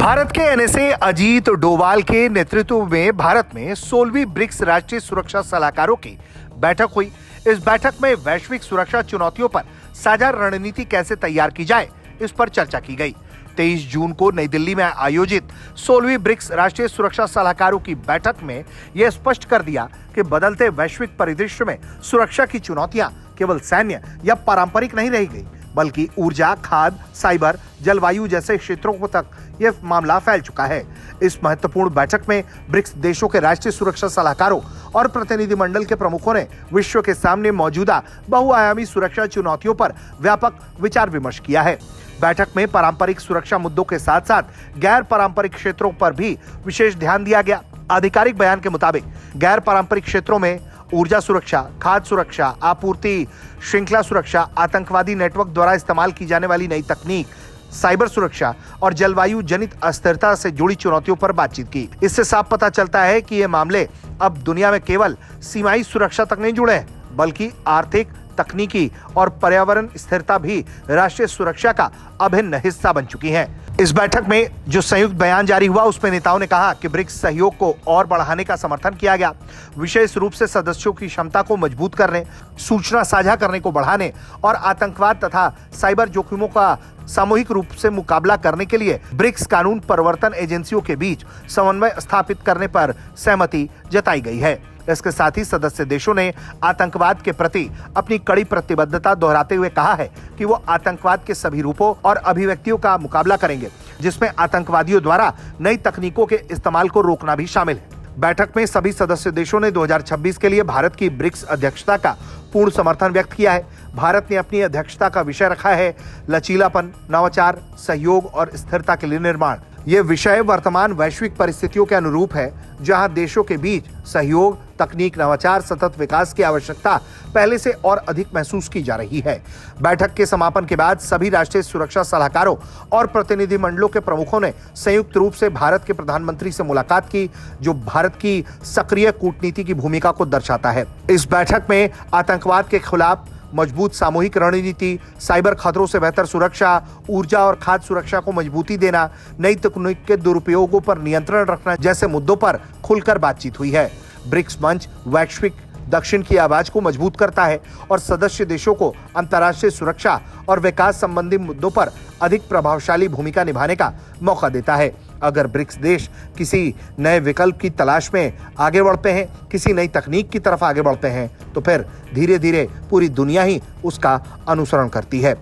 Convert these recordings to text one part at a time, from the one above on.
भारत के एनएसए अजीत डोभाल के नेतृत्व में भारत में 16वीं ब्रिक्स राष्ट्रीय सुरक्षा सलाहकारों की बैठक हुई। इस बैठक में वैश्विक सुरक्षा चुनौतियों पर साझा रणनीति कैसे तैयार की जाए, इस पर चर्चा की गई। 23 जून को नई दिल्ली में आयोजित 16वीं ब्रिक्स राष्ट्रीय सुरक्षा सलाहकारों की बैठक में यह स्पष्ट कर दिया कि बदलते वैश्विक परिदृश्य में सुरक्षा की चुनौतियां केवल सैन्य या पारंपरिक नहीं रह गई, बल्कि ऊर्जा, खाद्य, साइबर, जलवायु जैसे क्षेत्रों तक यह मामला फैल चुका है। इस महत्वपूर्ण बैठक में ब्रिक्स देशों के राष्ट्रीय सुरक्षा सलाहकारों और प्रतिनिधिमंडल के प्रमुखों ने विश्व के सामने मौजूदा बहुआयामी सुरक्षा चुनौतियों पर व्यापक विचार विमर्श किया है। बैठक में पारंपरिक सुरक्षा मुद्दों के साथ साथ गैर पारंपरिक क्षेत्रों पर भी विशेष ध्यान दिया गया। आधिकारिक बयान के मुताबिक गैर पारंपरिक क्षेत्रों में ऊर्जा सुरक्षा, खाद्य सुरक्षा, आपूर्ति श्रृंखला सुरक्षा, आतंकवादी नेटवर्क द्वारा इस्तेमाल की जाने वाली नई तकनीक, साइबर सुरक्षा और जलवायु जनित अस्थिरता से जुड़ी चुनौतियों पर बातचीत की। इससे साफ पता चलता है कि ये मामले अब दुनिया में केवल सीमाई सुरक्षा तक नहीं जुड़े हैं, बल्कि आर्थिक, तकनीकी और पर्यावरण स्थिरता भी राष्ट्रीय सुरक्षा का अभिन्न हिस्सा बन चुकी हैं। इस बैठक में जो संयुक्त बयान जारी हुआ, उसमें नेताओं ने कहा कि ब्रिक्स सहयोग को और बढ़ाने का समर्थन किया गया, विशेष रूप से सदस्यों की क्षमता को मजबूत करने, सूचना साझा करने को बढ़ाने और आतंकवाद तथा साइबर जोखिमों का सामूहिक रूप से मुकाबला करने के लिए ब्रिक्स कानून प्रवर्तन एजेंसियों के बीच समन्वय स्थापित करने पर सहमति जताई गई है। इसके साथ ही सदस्य देशों ने आतंकवाद के प्रति अपनी कड़ी प्रतिबद्धता दोहराते हुए कहा है कि वो आतंकवाद के सभी रूपों और अभिव्यक्तियों का मुकाबला करेंगे, जिसमें आतंकवादियों द्वारा नई तकनीकों के इस्तेमाल को रोकना भी शामिल है। बैठक में सभी सदस्य देशों ने 2026 के लिए भारत की ब्रिक्स अध्यक्षता का पूर्ण समर्थन व्यक्त किया है। भारत ने अपनी अध्यक्षता का विषय रखा है लचीलापन, नवाचार, सहयोग और स्थिरता के लिए निर्माण। ये विषय वर्तमान वैश्विक परिस्थितियों के अनुरूप है, जहां देशों के बीच सहयोग, तकनीक, नवाचार, सतत विकास की आवश्यकता पहले से और अधिक महसूस की जा रही है। बैठक के समापन के बाद सभी राष्ट्रीय सुरक्षा सलाहकारों और प्रतिनिधिमंडलों के प्रमुखों ने संयुक्त रूप से भारत के प्रधानमंत्री से मुलाकात की, जो भारत की सक्रिय कूटनीति की भूमिका को दर्शाता है। इस बैठक में आतंकवाद के खिलाफ मजबूत सामूहिक रणनीति, साइबर खतरों से बेहतर सुरक्षा, ऊर्जा और खाद्य सुरक्षा को मजबूती देना, नई तकनीक के दुरुपयोगों पर नियंत्रण रखना जैसे मुद्दों पर खुलकर बातचीत हुई है। ब्रिक्स मंच वैश्विक दक्षिण की आवाज को मजबूत करता है और सदस्य देशों को अंतर्राष्ट्रीय सुरक्षा और विकास संबंधी मुद्दों पर अधिक प्रभावशाली भूमिका निभाने का मौका देता है। अगर ब्रिक्स देश किसी नए विकल्प की तलाश में आगे बढ़ते हैं, किसी नई तकनीक की तरफ आगे बढ़ते हैं, तो फिर धीरे धीरे पूरी दुनिया ही उसका अनुसरण करती है।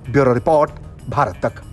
ब्यूरो रिपोर्ट, भारत तक।